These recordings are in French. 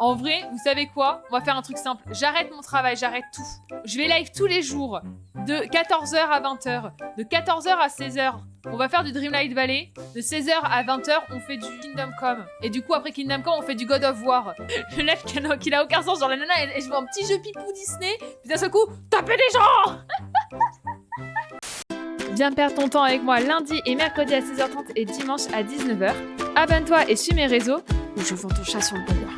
En vrai, vous savez quoi? On va faire un truc simple. J'arrête mon travail, j'arrête tout. Je vais live tous les jours, de 14h à 20h, de 14h à 16h. On va faire du Dreamlight Valley. De 16h à 20h, on fait du Kingdom Come. Et du coup, après Kingdom Come, on fait du God of War. Le live qui n'a aucun sens, genre la nana, elle joue un petit jeu pipou Disney. Puis d'un seul coup, taper des gens. Viens perdre ton temps avec moi lundi et mercredi à 16h30 et dimanche à 19h. Abonne-toi et suis mes réseaux ou je vends ton chat sur le bon coin.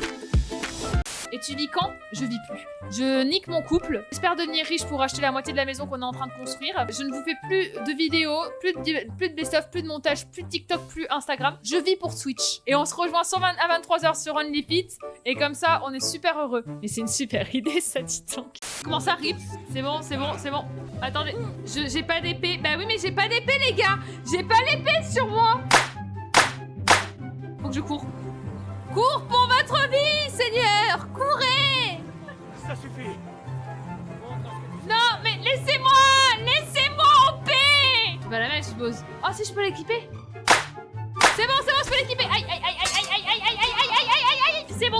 Et tu vis quand? Je vis plus. Je nique mon couple. J'espère devenir riche pour acheter la moitié de la maison qu'on est en train de construire. Je ne vous fais plus de vidéos, plus de best-of, plus de montage, plus de TikTok, plus Instagram. Je vis pour Twitch. Et on se rejoint à 23h sur OnlyFit. Et comme ça, on est super heureux. Mais c'est une super idée, ça dit donc. Comment ça, Rip? C'est bon, c'est bon, c'est bon. Attendez, j'ai pas d'épée. Bah oui, mais j'ai pas d'épée, les gars. J'ai pas l'épée sur moi. Faut que je cours. Cours pour votre vie, Seigneur! Courez! Ça suffit. Non, mais laissez-moi! Laissez-moi en paix! Je vais la mettre, je suppose. Oh, si je peux l'équiper? C'est bon, je peux l'équiper! Aïe, aïe, aïe, aïe, aïe, aïe, aïe, aïe, aïe, aïe, aïe, aïe! C'est bon.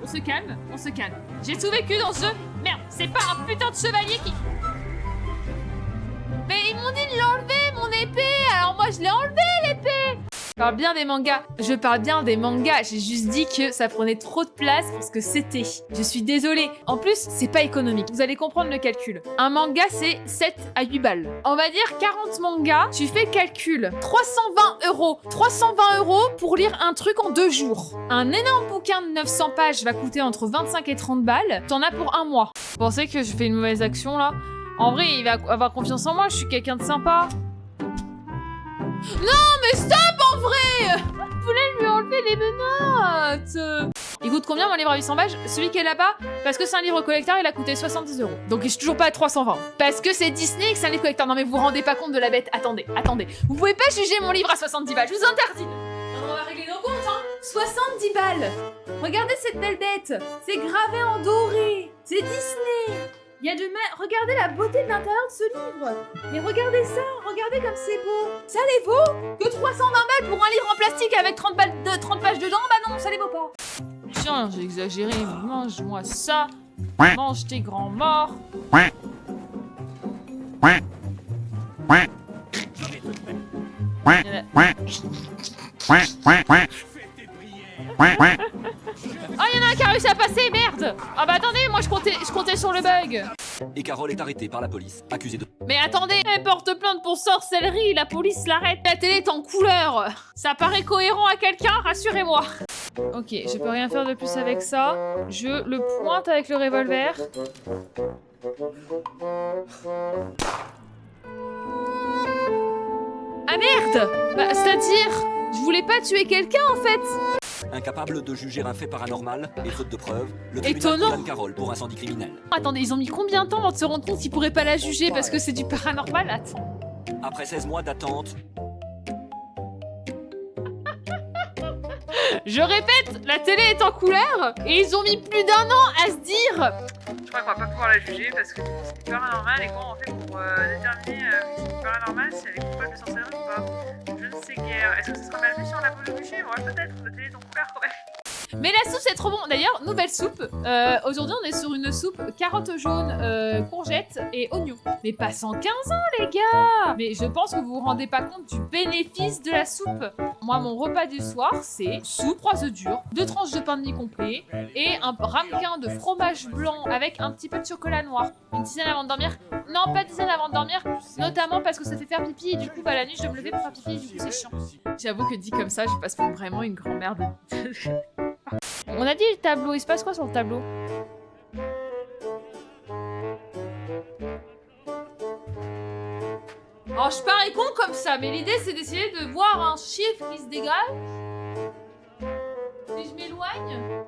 On se calme, on se calme. J'ai tout vécu dans ce jeu. Merde, c'est pas un putain de chevalier qui... Mais ils m'ont dit de l'enlever, mon épée! Alors moi, je l'ai enlevé, l'épée! Je parle bien des mangas. Je parle bien des mangas. J'ai juste dit que ça prenait trop de place pour ce que c'était. Je suis désolée. En plus, c'est pas économique. Vous allez comprendre le calcul. Un manga, c'est 7 à 8 balles. On va dire 40 mangas. Tu fais le calcul. 320 euros. 320 euros pour lire un truc en 2 jours. Un énorme bouquin de 900 pages va coûter entre 25 et 30 balles. T'en as pour un mois. Vous pensez que je fais une mauvaise action, là? En vrai, il va avoir confiance en moi. Je suis quelqu'un de sympa. Non, mais stop en vrai! Je voulais lui enlever les menottes. Il coûte combien mon livre à 800 pages? Celui qui est là-bas, parce que c'est un livre collector, il a coûté 70 euros. Donc je suis toujours pas à 320. Parce que c'est Disney et que c'est un livre collector. Non mais vous vous rendez pas compte de la bête. Attendez. Vous pouvez pas juger mon livre à 70 balles, je vous interdis. Non, on va régler nos comptes, hein. 70 balles. Regardez cette belle bête. C'est gravé en doré. C'est Disney. Il y a regardez la beauté de l'intérieur de ce livre. Mais regardez ça, regardez comme c'est beau. Ça les vaut que 320 balles pour un livre en plastique avec 30 pages dedans? Bah non, ça les vaut pas. Tiens, j'ai exagéré, mange-moi ça. Mange tes grands morts. Oh, il y en a un qui a réussi à passer, merde! Ah bah attendez, moi je comptais sur le bug. Et Carole est arrêtée par la police, accusée de... Mais attendez, elle porte plainte pour sorcellerie, la police l'arrête. La télé est en couleur. Ça paraît cohérent à quelqu'un, rassurez-moi. Ok, je peux rien faire de plus avec ça. Je le pointe avec le revolver. Ah merde! Bah c'est-à-dire, je voulais pas tuer quelqu'un en fait. Incapable de juger un fait paranormal et faute de preuves, le Étonnant. tribunal condamne Carole pour incendie criminel. Attendez, ils ont mis combien de temps avant de se rendre compte qu'ils pourraient pas la juger parce que c'est du paranormal? Attends. Après 16 mois d'attente, Je répète, la télé est en couleur et ils ont mis plus d'1 an à se dire. Je crois qu'on va pas pouvoir la juger parce que c'est du paranormal et comment on fait pour déterminer si c'est du paranormal, si elle est coupable de sorcellerie ou pas. Je ne sais guère. Est-ce que ce sera mal vu si on la peut le bûcher? Ouais, peut-être, la télé est en couleur quand même. Mais la soupe c'est trop bon. D'ailleurs, nouvelle soupe. Aujourd'hui on est sur une soupe carottes jaunes, courgettes et oignons. Mais pas 115 ans les gars. Mais je pense que vous vous rendez pas compte du bénéfice de la soupe. Moi mon repas du soir c'est soupe, 3 œufs durs, 2 tranches de pain de mie complet et un ramequin de fromage blanc avec un petit peu de chocolat noir. Une tisane avant de dormir? Non, pas de tisane avant de dormir, notamment parce que ça fait faire pipi et du coup bah la nuit je dois me lever pour faire pipi et du coup c'est chiant. J'avoue que dit comme ça je passe pour vraiment une grand-mère de... On a dit le tableau, il se passe quoi sur le tableau? Oh, je parais con comme ça, mais l'idée c'est d'essayer de voir un chiffre qui se dégage. Si je m'éloigne...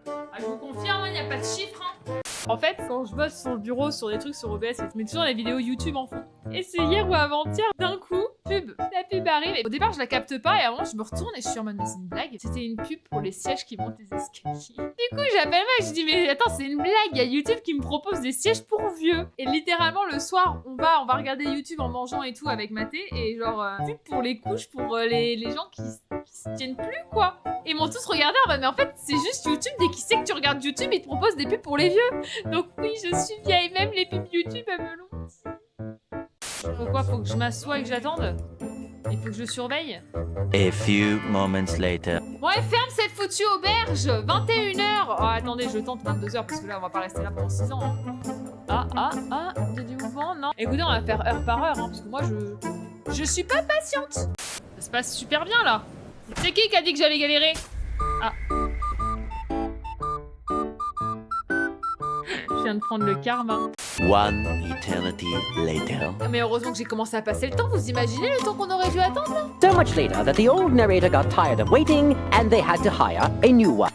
Ah, je vous confirme, il n'y a pas de chiffre, hein. En fait, quand je bosse sur le bureau, sur des trucs sur OBS, je mets toujours les vidéos YouTube en fond. Et c'est hier ou avant-hier, d'un coup, pub. La pub arrive. Et au départ, je la capte pas. Et à un moment, je me retourne et je suis en mode, mais c'est une blague. C'était une pub pour les sièges qui montent les escaliers. Du coup, j'appelle ma, je dis, mais attends, c'est une blague. Il y a YouTube qui me propose des sièges pour vieux. Et littéralement, le soir, on va regarder YouTube en mangeant et tout avec Mathé. Et genre, pub pour les couches, pour les gens qui se tiennent plus, quoi. Et ils m'ont tous regardé en mode, mais en fait, c'est juste YouTube. Dès qu'il sait que tu regardes YouTube, il te propose des pubs pour les vieux. Donc oui, je suis vieille, même les pubs YouTube, elles me l'ont. Pourquoi faut que je m'assoie et que j'attende? Il faut que je surveille. A few moments later. Bon, et ferme cette foutue auberge. 21h. Oh, attendez, je tente 22h parce que là, on va pas rester là pendant 6 ans. Hein. Ah, il y a du mouvement, non? Écoutez, on va faire heure par heure, hein, parce que moi, je suis pas patiente. Ça se passe super bien, là. C'est qui a dit que j'allais galérer? Ah. Je viens de prendre le karma. One eternity later. Mais heureusement que j'ai commencé à passer le temps. Vous imaginez le temps qu'on aurait dû attendre, là? So much later that the old narrator got tired of waiting and they had to hire a new one.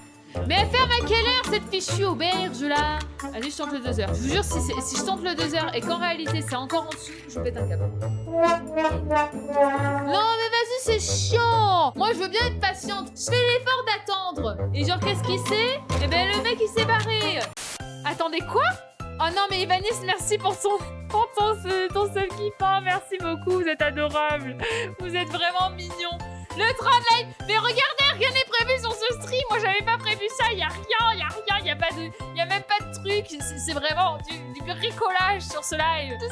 Mais elle ferme à quelle heure cette fichue auberge là? Allez, je tente le 2h. Je vous jure, si je tente le 2h et qu'en réalité c'est encore en dessous, je pète un câble. Non mais vas-y, c'est chiant. Moi je veux bien être patiente. Je fais l'effort d'attendre. Et genre qu'est-ce qu'il sait? Eh ben le mec il s'est barré. Attendez quoi? Oh non mais Ivanis, merci pour ton seul kiffant. Merci beaucoup, vous êtes adorable. Vous êtes vraiment mignon. Le train de live. Mais regardez, rien n'est prévu sur ce stream. Moi, j'avais pas prévu ça. Y a rien. Y a même pas de truc. C'est vraiment du bricolage sur ce live. Je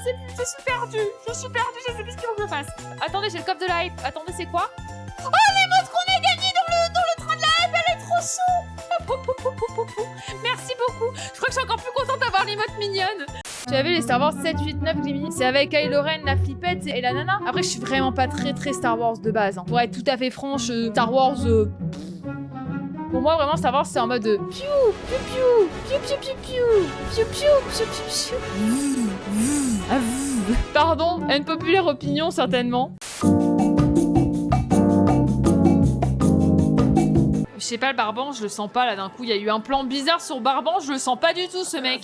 suis perdue. Je sais plus ce qu'il faut que je fasse. Attendez, j'ai le coffre de live. Attendez, c'est quoi? Oh, les montres qu'on a gagnées dans le train de live. Elle est trop chou. Merci beaucoup. Je crois que je suis encore plus contente d'avoir l'emote mignonne. Tu avais les Star Wars 7, 8, 9, Jimmy. C'est avec Kylo Ren, la flippette et la nana. Après, je suis vraiment pas très Star Wars de base. Hein. Pour être tout à fait franche, Star Wars... Pour moi, vraiment, Star Wars, c'est en mode... Piou, piou, piou, piou, piou, piou, piou, piou, piou, piou, piou, piou. Pardon, une populaire opinion, certainement. Je sais pas, le Barban, je le sens pas, là, d'un coup. Il y a eu un plan bizarre sur Barban, je le sens pas du tout, ce mec.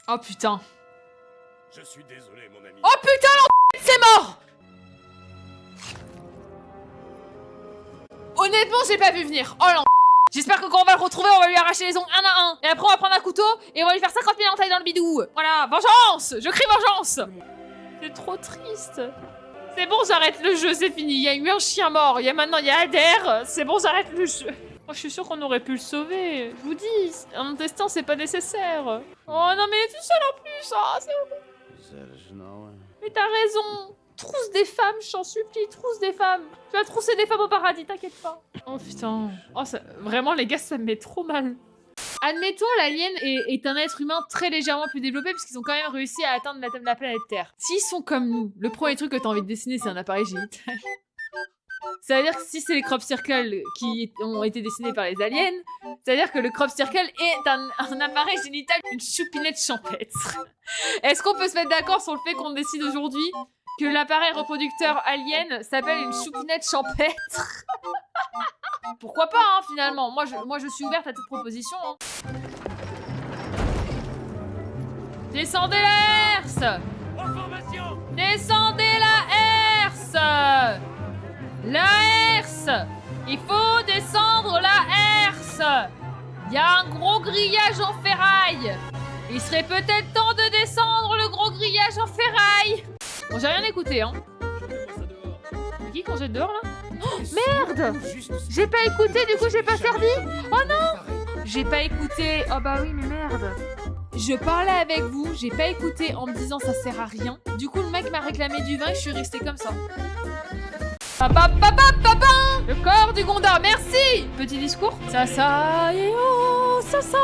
Oh putain. Je suis désolé, mon ami. Oh putain, c'est mort. Honnêtement, j'ai pas vu venir. Oh j'espère que quand on va le retrouver, on va lui arracher les ongles un à un. Et après, on va prendre un couteau et on va lui faire 50 000 entailles dans le bidou. Voilà, vengeance. Je crie vengeance. C'est trop triste. C'est bon, j'arrête le jeu, c'est fini. Il y a eu un chien mort. Maintenant, il y a Adair. C'est bon, j'arrête le jeu. Oh, je suis sûre qu'on aurait pu le sauver. Je vous dis, un destin, c'est pas nécessaire. Oh non, mais il est tout seul en plus. Ah, c'est horrible. Mais t'as raison. Trousse des femmes, je t'en supplie. Trousse des femmes. Tu vas trousser des femmes au paradis, t'inquiète pas. Oh putain. Oh, ça... Vraiment, les gars, ça me met trop mal. Admettons, l'alien est un être humain très légèrement plus développé parce qu'ils ont quand même réussi à atteindre la planète Terre. S'ils sont comme nous, le premier truc que t'as envie de dessiner, c'est un appareil génital. Ça veut dire que si c'est les crop circles qui ont été dessinés par les aliens, ça veut dire que le crop circle est un appareil génital, une choupinette champêtre. Est-ce qu'on peut se mettre d'accord sur le fait qu'on décide aujourd'hui que l'appareil reproducteur alien s'appelle une choupinette champêtre? Pourquoi pas, hein, finalement. Moi, je suis ouverte à toute proposition. Hein. Descendez la herse. Descendez la herse. La herse. Il faut descendre la herse. Il y a un gros grillage en ferraille. Il serait peut-être temps de descendre le gros grillage en ferraille. Bon, j'ai rien écouté, hein. C'est qui qu'on jette dehors, là? Oh, merde! J'ai pas écouté, du coup j'ai pas servi. Oh non! J'ai pas écouté. Oh bah oui, mais merde. Je parlais avec vous, j'ai pas écouté en me disant ça sert à rien. Du coup, le mec m'a réclamé du vin et je suis restée comme ça. Papa, le corps du Gondor, merci! Petit discours. Ça, ça, et oh, ça, ça,